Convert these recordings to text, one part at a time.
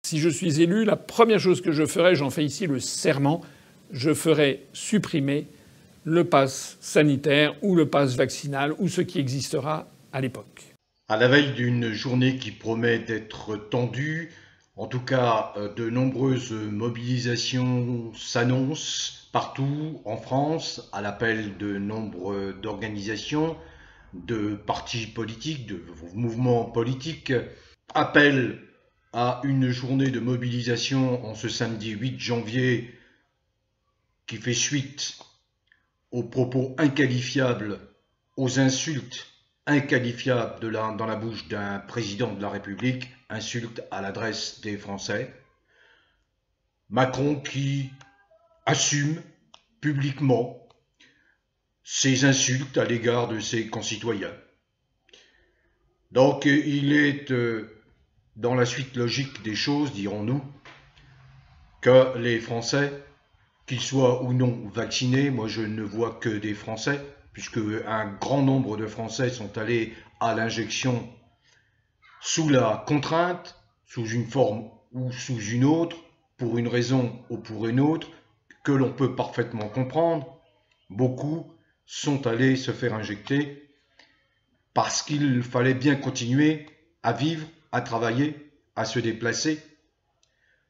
Si je suis élu, la première chose que je ferai, j'en fais ici le serment, je ferai supprimer le pass sanitaire ou le pass vaccinal ou ce qui existera à l'époque. À la veille d'une journée qui promet d'être tendue, en tout cas de nombreuses mobilisations s'annoncent partout en France à l'appel de nombre d'organisations, de partis politiques, de mouvements politiques. Appel à une journée de mobilisation en ce samedi 8 janvier qui fait suite aux propos inqualifiables, aux insultes inqualifiables dans la bouche d'un président de la République, insulte à l'adresse des Français. Macron qui assume publiquement ses insultes à l'égard de ses concitoyens. Donc il est dans la suite logique des choses, dirons-nous, que les Français, qu'ils soient ou non vaccinés, moi je ne vois que des Français, puisque un grand nombre de Français sont allés à l'injection sous la contrainte, sous une forme ou sous une autre, pour une raison ou pour une autre, que l'on peut parfaitement comprendre. Beaucoup sont allés se faire injecter parce qu'il fallait bien continuer à vivre, à travailler, à se déplacer.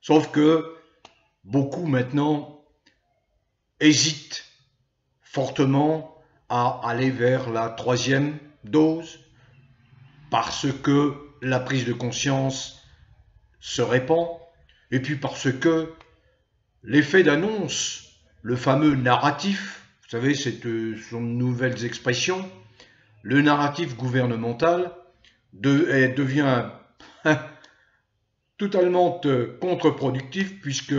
Sauf que beaucoup maintenant hésitent fortement à aller vers la troisième dose parce que la prise de conscience se répand et puis parce que l'effet d'annonce, le fameux narratif, vous savez, ce sont de nouvelles expressions, le narratif gouvernemental devient totalement contre-productif puisque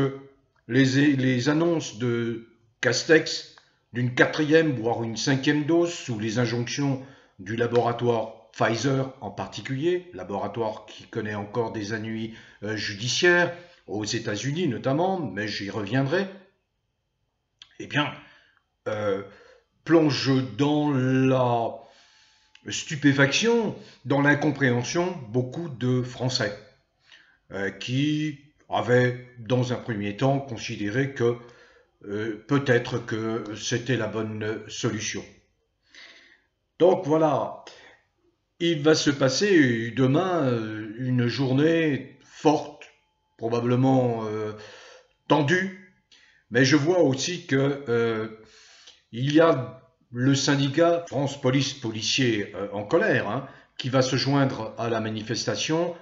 les annonces de Castex d'une 4e voire une 5e dose sous les injonctions du laboratoire Pfizer en particulier, laboratoire qui connaît encore des ennuis judiciaires aux États-Unis notamment, mais j'y reviendrai, eh bien, plonge dans la stupéfaction, dans l'incompréhension beaucoup de Français qui avaient dans un premier temps considéré que peut-être que c'était la bonne solution. Donc voilà, il va se passer demain une journée forte, probablement tendue, mais je vois aussi que il y a le syndicat France Police Policiers en colère qui va se joindre à la manifestation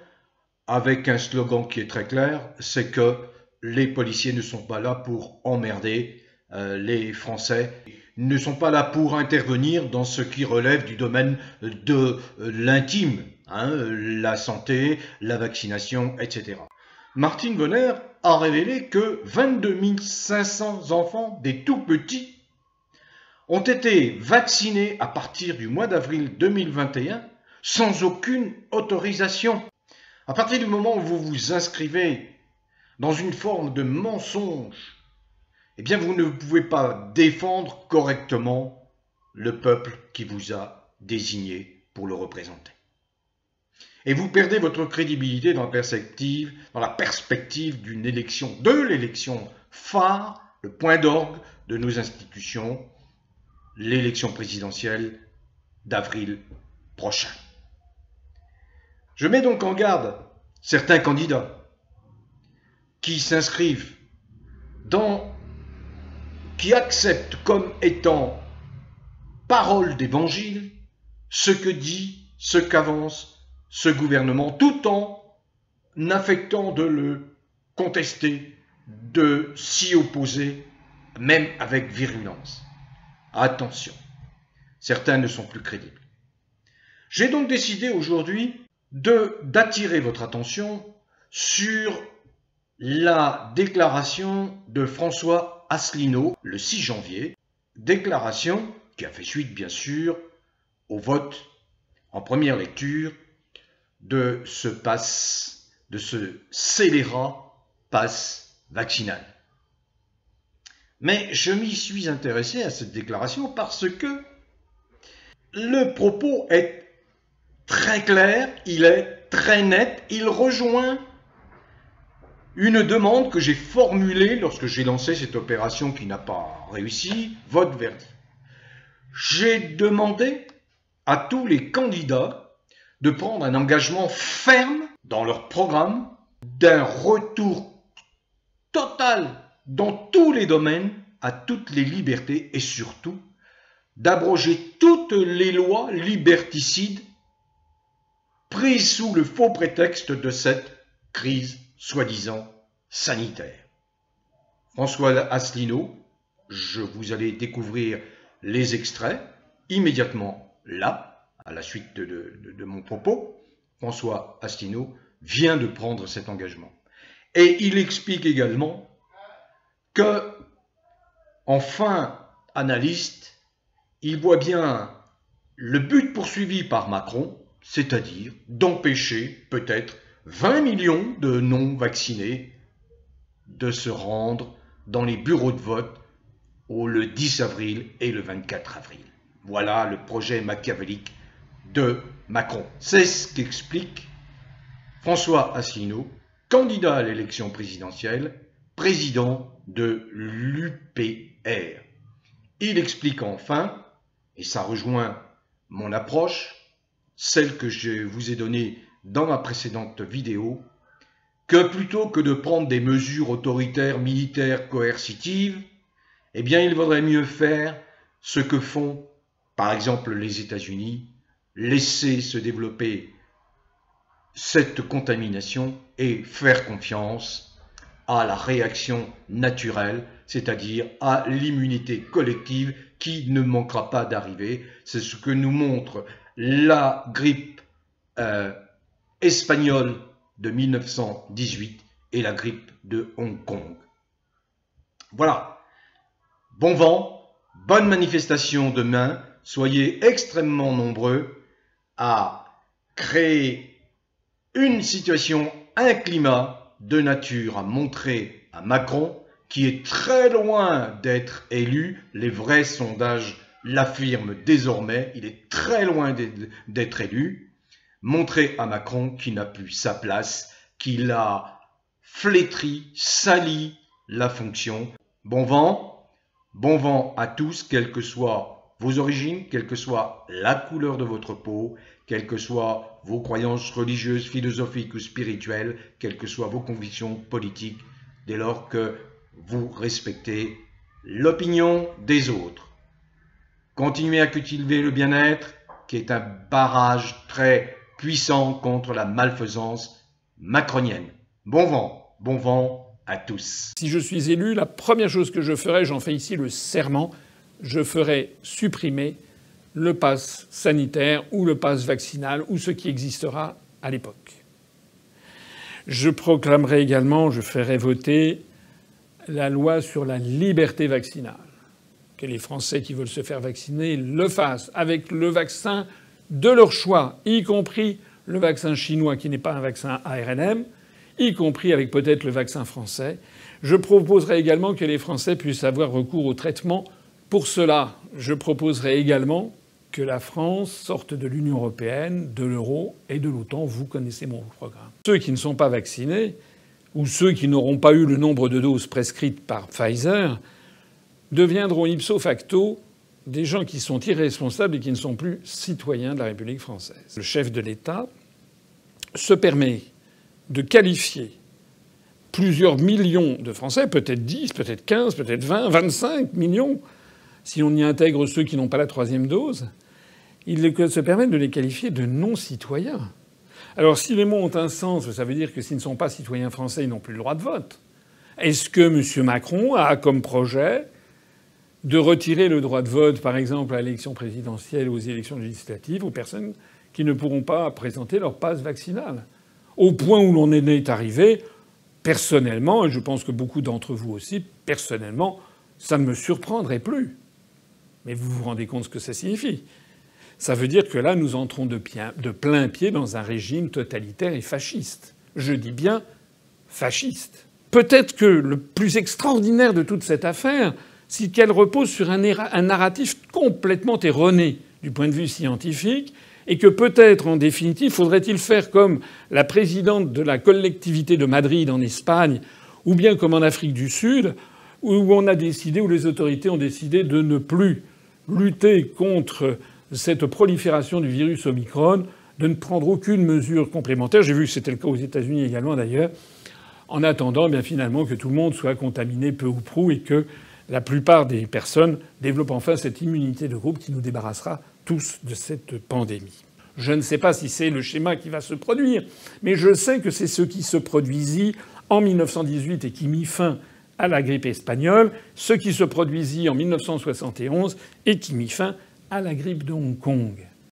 avec un slogan qui est très clair, c'est que les policiers ne sont pas là pour emmerder les Français, ne sont pas là pour intervenir dans ce qui relève du domaine de l'intime, la santé, la vaccination, etc. Martine Bonner a révélé que 22 500 enfants, des tout petits, ont été vaccinés à partir du mois d'avril 2021 sans aucune autorisation. À partir du moment où vous vous inscrivez dans une forme de mensonge, eh bien vous ne pouvez pas défendre correctement le peuple qui vous a désigné pour le représenter. Et vous perdez votre crédibilité dans la perspective d'une élection, de l'élection phare, le point d'orgue de nos institutions, l'élection présidentielle d'avril prochain. Je mets donc en garde certains candidats qui s'inscrivent qui acceptent comme étant parole d'évangile ce que dit, ce qu'avance ce gouvernement, tout en affectant de le contester, de s'y opposer, même avec virulence. Attention, certains ne sont plus crédibles. J'ai donc décidé aujourd'hui d'attirer votre attention sur la déclaration de François Asselineau le 6 janvier, déclaration qui a fait suite bien sûr au vote en première lecture de ce scélérat pass vaccinal. Mais je m'y suis intéressé à cette déclaration parce que le propos est très clair, il est très net, il rejoint une demande que j'ai formulée lorsque j'ai lancé cette opération qui n'a pas réussi, vote verdi. J'ai demandé à tous les candidats de prendre un engagement ferme dans leur programme d'un retour total dans tous les domaines à toutes les libertés et surtout d'abroger toutes les lois liberticides prises sous le faux prétexte de cette crise soi-disant sanitaire. François Asselineau, vous allez découvrir les extraits immédiatement là, à la suite de mon propos. François Asselineau vient de prendre cet engagement. Et il explique également que, en fin analyste, il voit bien le but poursuivi par Macron, c'est-à-dire d'empêcher peut-être 20 millions de non-vaccinés de se rendre dans les bureaux de vote le 10 avril et le 24 avril. Voilà le projet machiavélique de Macron. C'est ce qu'explique François Asselineau, candidat à l'élection présidentielle, président de l'UPR. Il explique enfin, et ça rejoint mon approche, celle que je vous ai donnée dans ma précédente vidéo, que plutôt que de prendre des mesures autoritaires, militaires, coercitives, eh bien il vaudrait mieux faire ce que font par exemple les États-Unis, laisser se développer cette contamination et faire confiance à la réaction naturelle, c'est-à-dire à l'immunité collective qui ne manquera pas d'arriver. C'est ce que nous montre la grippe espagnole de 1918 et la grippe de Hong Kong. Voilà. Bon vent, bonne manifestation demain. Soyez extrêmement nombreux à créer une situation, un climat de nature à montrer à Macron, qui est très loin d'être élu. Les vrais sondages l'affirment désormais, il est très loin d'être élu. Montrer à Macron qu'il n'a plus sa place, qu'il a flétri, sali la fonction. Bon vent à tous, quelles que soient vos origines, quelle que soit la couleur de votre peau, quelles que soient vos croyances religieuses, philosophiques ou spirituelles, quelles que soient vos convictions politiques, dès lors que vous respectez l'opinion des autres. Continuez à cultiver le bien-être, qui est un barrage très puissant contre la malfaisance macronienne. Bon vent à tous. Si je suis élu, la première chose que je ferai, j'en fais ici le serment, je ferai supprimer le pass sanitaire ou le pass vaccinal ou ce qui existera à l'époque. Je proclamerai également, je ferai voter la loi sur la liberté vaccinale. Que les Français qui veulent se faire vacciner le fassent avec le vaccin de leur choix, y compris le vaccin chinois qui n'est pas un vaccin ARNM, y compris avec peut-être le vaccin français. Je proposerai également que les Français puissent avoir recours au traitement. Pour cela, je proposerai également que la France sorte de l'Union européenne, de l'euro et de l'OTAN. Vous connaissez mon programme. Ceux qui ne sont pas vaccinés, ou ceux qui n'auront pas eu le nombre de doses prescrites par Pfizer, deviendront ipso facto des gens qui sont irresponsables et qui ne sont plus citoyens de la République française. Le chef de l'État se permet de qualifier plusieurs millions de Français, peut-être 10, peut-être 15, peut-être 20, 25 millions, si on y intègre ceux qui n'ont pas la troisième dose, il se permet de les qualifier de non-citoyens. Alors si les mots ont un sens, ça veut dire que s'ils ne sont pas citoyens français, ils n'ont plus le droit de vote. Est-ce que M. Macron a comme projet de retirer le droit de vote, par exemple, à l'élection présidentielle ou aux élections législatives, aux personnes qui ne pourront pas présenter leur passe vaccinal? Au point où l'on en est arrivé, personnellement, et je pense que beaucoup d'entre vous aussi, personnellement, ça ne me surprendrait plus. Mais vous vous rendez compte ce que ça signifie? Ça veut dire que là, nous entrons de plein pied dans un régime totalitaire et fasciste. Je dis bien fasciste. Peut-être que le plus extraordinaire de toute cette affaire, c'est qu'elle repose sur un narratif complètement erroné du point de vue scientifique et que peut-être, en définitive, faudrait-il faire comme la présidente de la collectivité de Madrid en Espagne, ou bien comme en Afrique du Sud, où les autorités ont décidé de ne plus lutter contre cette prolifération du virus Omicron, de ne prendre aucune mesure complémentaire. J'ai vu que c'était le cas aux États-Unis également d'ailleurs, en attendant bien finalement que tout le monde soit contaminé peu ou prou et que la plupart des personnes développent enfin cette immunité de groupe qui nous débarrassera tous de cette pandémie. Je ne sais pas si c'est le schéma qui va se produire, mais je sais que c'est ce qui se produisit en 1918 et qui mit fin à la grippe espagnole, ce qui se produisit en 1971 et qui mit fin à la grippe de Hong Kong.